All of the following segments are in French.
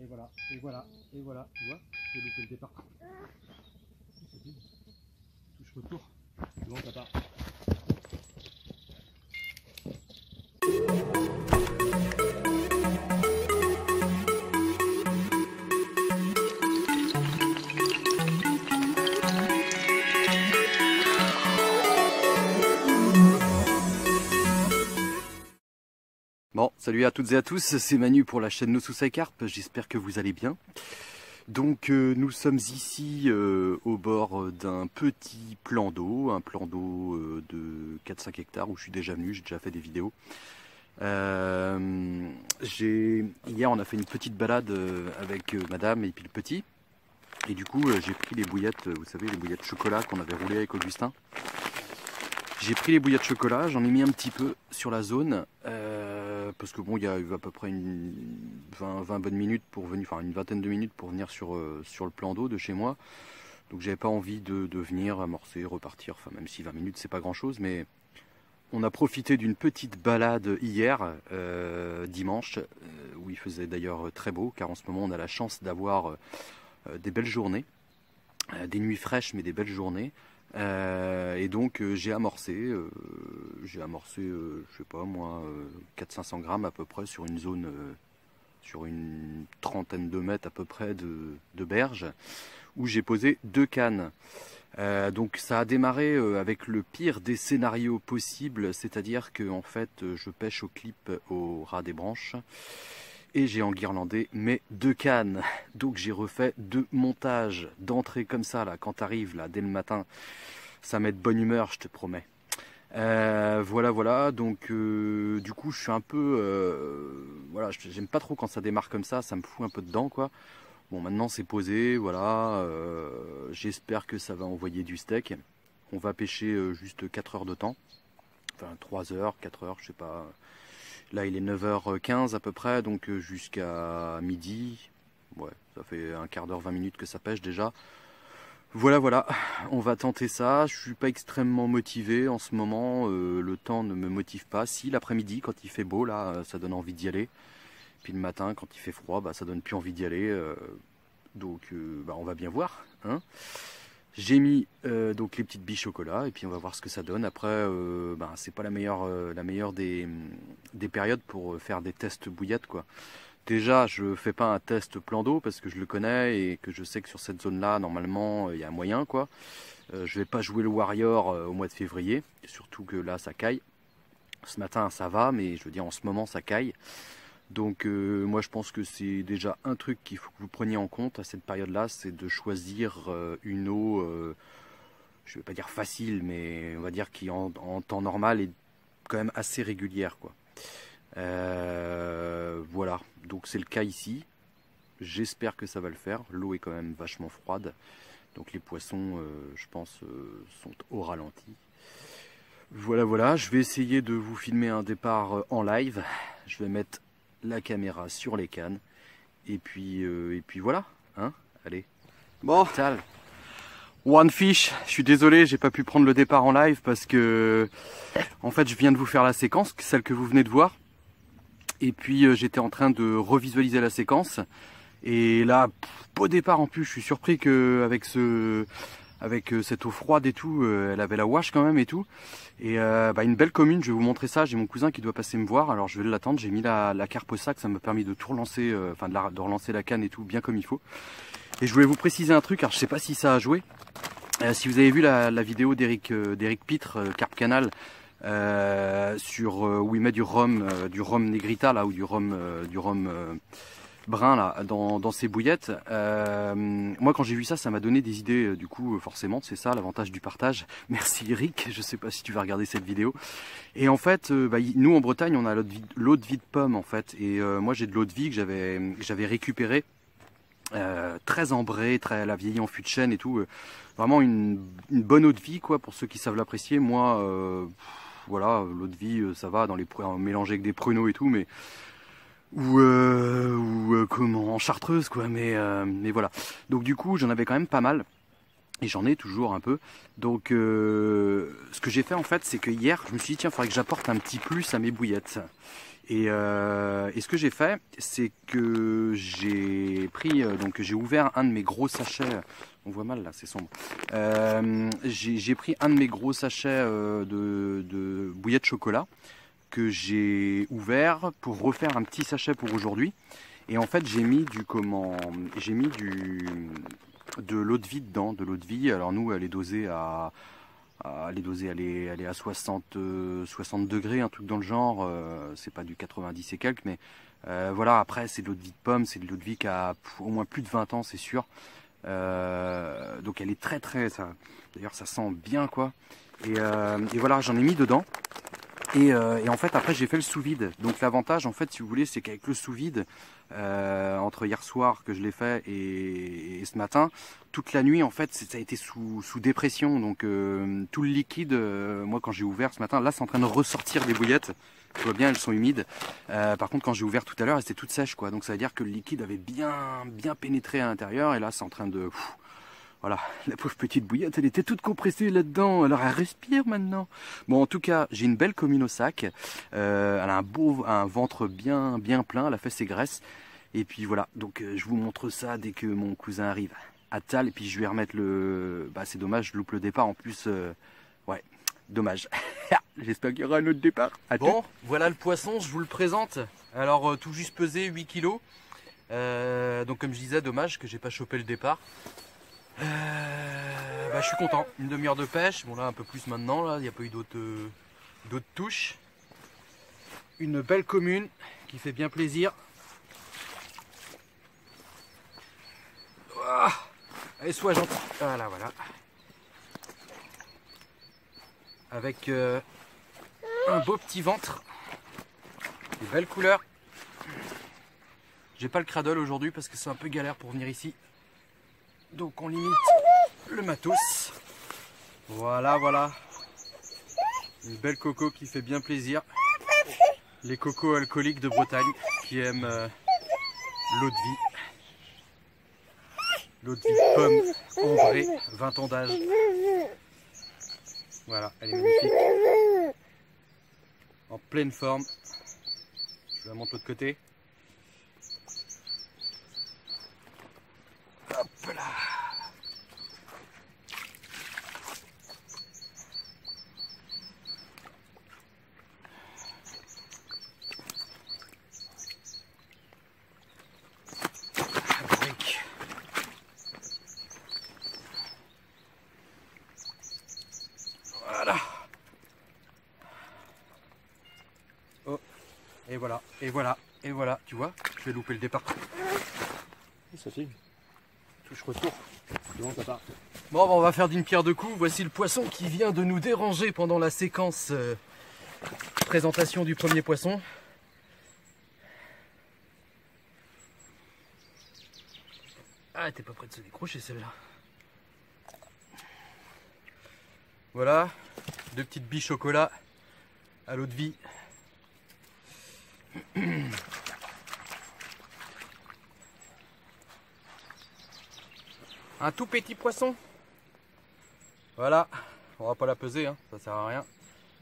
voilà, et voilà, et voilà, tu vois, j'ai loupé le départ. C'est vide. Touche retour, c'est bon, ça part. Bon, salut à toutes et à tous, c'est Manu pour la chaîne No Suicide Carp, j'espère que vous allez bien. Donc nous sommes ici au bord d'un petit plan d'eau, un plan d'eau de 4-5 hectares où je suis déjà venu, j'ai déjà fait des vidéos. Hier on a fait une petite balade avec madame et puis le petit. Et du coup j'ai pris les bouillettes, vous savez les bouillettes chocolat qu'on avait roulées avec Augustin. J'ai pris les bouillettes de chocolat, j'en ai mis un petit peu sur la zone, parce que bon, il y a à peu près une 20 bonnes minutes pour venir, enfin une vingtaine de minutes pour venir sur le plan d'eau de chez moi. Donc j'avais pas envie de venir amorcer, repartir, enfin même si 20 minutes c'est pas grand chose, mais on a profité d'une petite balade hier, dimanche, où il faisait d'ailleurs très beau, car en ce moment on a la chance d'avoir des belles journées, des nuits fraîches mais des belles journées. Et donc j'ai amorcé, je sais pas moi, 400-500 grammes à peu près sur une zone, sur une trentaine de mètres à peu près de berge, où j'ai posé 2 cannes. Donc ça a démarré avec le pire des scénarios possibles, c'est-à-dire que en fait je pêche au clip au ras des branches. Et j'ai enguirlandé mes 2 cannes. Donc j'ai refait 2 montages d'entrée comme ça là, quand t'arrives là dès le matin. Ça met de bonne humeur, je te promets. Voilà. Donc du coup je suis un peu... voilà, j'aime pas trop quand ça démarre comme ça me fout un peu dedans quoi. Bon maintenant c'est posé, voilà. J'espère que ça va envoyer du steak. On va pêcher juste 4 heures de temps. Enfin 3 heures, 4 heures, je sais pas... Là il est 9h15 à peu près, donc jusqu'à midi. Ouais, ça fait un quart d'heure, 20 minutes que ça pêche déjà. Voilà, on va tenter ça. Je suis pas extrêmement motivé en ce moment, le temps ne me motive pas. Si l'après-midi quand il fait beau là, ça donne envie d'y aller. Puis le matin quand il fait froid, bah, ça donne plus envie d'y aller. Donc bah, on va bien voir, hein. J'ai mis donc les petites billes chocolat et puis on va voir ce que ça donne. Après, ben, c'est pas la meilleure des périodes pour faire des tests bouillettes quoi. Déjà, je fais pas un test plan d'eau parce que je le connais et que je sais que sur cette zone-là, normalement, il y a moyen quoi. Je vais pas jouer le Warrior au mois de février, surtout que là, ça caille. Ce matin, ça va, mais je veux dire, en ce moment, ça caille. Donc moi je pense que c'est déjà un truc qu'il faut que vous preniez en compte à cette période-là, c'est de choisir une eau, je ne vais pas dire facile, mais on va dire qui en temps normal est quand même assez régulière quoi. Voilà, donc c'est le cas ici. J'espère que ça va le faire. L'eau est quand même vachement froide, donc les poissons, je pense, sont au ralenti. Voilà, je vais essayer de vous filmer un départ en live. Je vais mettre la caméra sur les cannes et puis voilà hein, allez bon tal one fish. Je suis désolé, j'ai pas pu prendre le départ en live parce que en fait je viens de vous faire la séquence, celle que vous venez de voir, et puis j'étais en train de revisualiser la séquence et là beau départ en plus. Je suis surpris que avec cette eau froide et tout, elle avait la wash quand même et tout. Et bah, une belle commune, je vais vous montrer ça. J'ai mon cousin qui doit passer me voir, alors je vais l'attendre. J'ai mis la carpe au sac, ça m'a permis de tout relancer, enfin de relancer la canne et tout bien comme il faut. Et je voulais vous préciser un truc, alors je sais pas si ça a joué. Si vous avez vu la vidéo d'Eric Pitre, Carpe Canal, où il met du rhum Negrita là, ou du rhum brun là dans ses bouillettes. Moi quand j'ai vu ça, ça m'a donné des idées du coup forcément, c'est ça l'avantage du partage. Merci Eric, je sais pas si tu vas regarder cette vidéo. Et en fait bah, nous en Bretagne on a l'eau de vie de pomme en fait, et moi j'ai de l'eau de vie que j'avais récupérée, très ambrée, elle a vieilli en fût de chêne et tout, vraiment une bonne eau de vie quoi pour ceux qui savent l'apprécier. Moi voilà, l'eau de vie ça va dans les mélangée avec des pruneaux et tout, mais ou comment en chartreuse quoi, mais voilà. Donc du coup j'en avais quand même pas mal et j'en ai toujours un peu. Donc ce que j'ai fait en fait, c'est que hier je me suis dit tiens, il faudrait que j'apporte un petit plus à mes bouillettes. Et ce que j'ai fait, c'est que j'ai pris, donc j'ai ouvert un de mes gros sachets. On voit mal là, c'est sombre. J'ai pris un de mes gros sachets de bouillie de chocolat que j'ai ouvert pour refaire un petit sachet pour aujourd'hui. Et en fait, j'ai mis de l'eau de vie dedans, de l'eau de vie. Alors nous, elle est dosée elle est à 60 degrés, un truc dans le genre. C'est pas du 90 et quelques, mais voilà. Après, c'est de l'eau de vie de pomme, c'est de l'eau de vie qui a au moins plus de 20 ans, c'est sûr. Donc elle est très d'ailleurs ça sent bien quoi. Et voilà, j'en ai mis dedans. Et en fait après j'ai fait le sous-vide. Donc l'avantage en fait si vous voulez c'est qu'avec le sous-vide, entre hier soir que je l'ai fait et ce matin, toute la nuit en fait ça a été sous dépression. Donc tout le liquide, moi quand j'ai ouvert ce matin, là c'est en train de ressortir des bouillettes. Tu vois bien, elles sont humides. Par contre quand j'ai ouvert tout à l'heure, elles étaient toutes sèches quoi. Donc ça veut dire que le liquide avait bien pénétré à l'intérieur. Et là c'est en train de... Voilà, la pauvre petite bouillette, elle était toute compressée là-dedans, alors elle respire maintenant. Bon, en tout cas, j'ai une belle commune au sac. Elle a un ventre bien plein, elle a fait ses graisses. Et puis voilà, donc je vous montre ça dès que mon cousin arrive à Tal. Et puis je vais remettre le... Bah c'est dommage, je loupe le départ en plus. Ouais, dommage. J'espère qu'il y aura un autre départ. Bon, voilà le poisson, je vous le présente. Alors tout juste pesé 8 kilos. Donc comme je disais, dommage que j'ai pas chopé le départ. Bah, je suis content, une demi-heure de pêche, bon là un peu plus maintenant, là il n'y a pas eu d'autres touches. Une belle commune qui fait bien plaisir. Ah, allez, sois gentil. Voilà. Avec un beau petit ventre, des belles couleurs. J'ai pas le cradle aujourd'hui parce que c'est un peu galère pour venir ici. Donc on limite le matos. Voilà. Une belle coco qui fait bien plaisir. Les cocos alcooliques de Bretagne qui aiment l'eau de vie. L'eau de vie de pomme, ambrée, 20 ans d'âge. Voilà, elle est magnifique. En pleine forme. Je vous la montre de l'autre côté. Hop là. Voilà. Oh, et voilà, tu vois, je vais louper le départ. Ça fait. Touche retour. Non, ça part. Bon, on va faire d'une pierre deux coups. Voici le poisson qui vient de nous déranger pendant la séquence présentation du premier poisson. Ah, t'es pas prêt de se décrocher celle-là. Voilà, deux petites billes chocolat à l'eau de vie. Un tout petit poisson. Voilà, on va pas la peser, hein, ça sert à rien.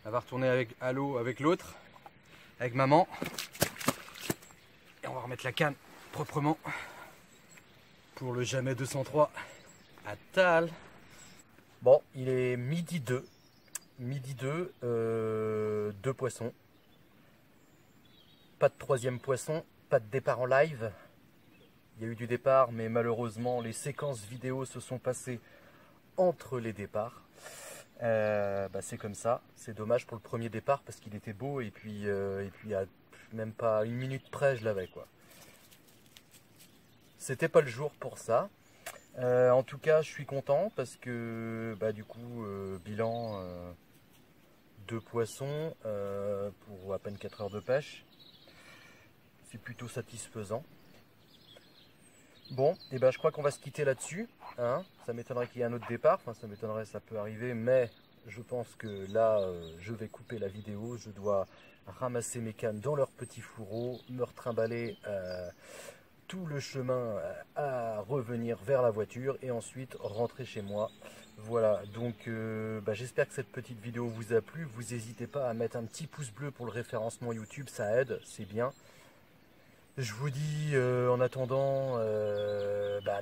Elle va retourner à l'eau avec l'autre, avec maman. Et on va remettre la canne proprement pour le jamais 203 à Tal. Bon, il est midi 2. Midi 2, deux poissons. Pas de troisième poisson, pas de départ en live. Il y a eu du départ, mais malheureusement, les séquences vidéo se sont passées entre les départs. C'est comme ça. C'est dommage pour le premier départ parce qu'il était beau et puis à même pas une minute près, je l'avais quoi. C'était pas le jour pour ça. En tout cas, je suis content parce que du coup, bilan 2 poissons pour à peine 4 heures de pêche. C'est plutôt satisfaisant. Bon, et je crois qu'on va se quitter là-dessus. Hein. Ça m'étonnerait qu'il y ait un autre départ. Enfin, ça m'étonnerait, ça peut arriver, mais je pense que là, je vais couper la vidéo. Je dois ramasser mes cannes dans leur petit fourreau, me retrimballer tout le chemin à revenir vers la voiture et ensuite rentrer chez moi Voilà, donc j'espère que cette petite vidéo vous a plu. Vous n'hésitez pas à mettre un petit pouce bleu pour le référencement YouTube, ça aide, c'est bien. Je vous dis en attendant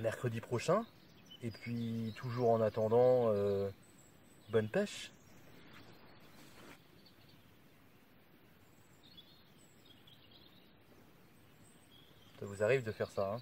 mercredi prochain. Et puis toujours en attendant, bonne pêche. Ça vous arrive de faire ça, hein?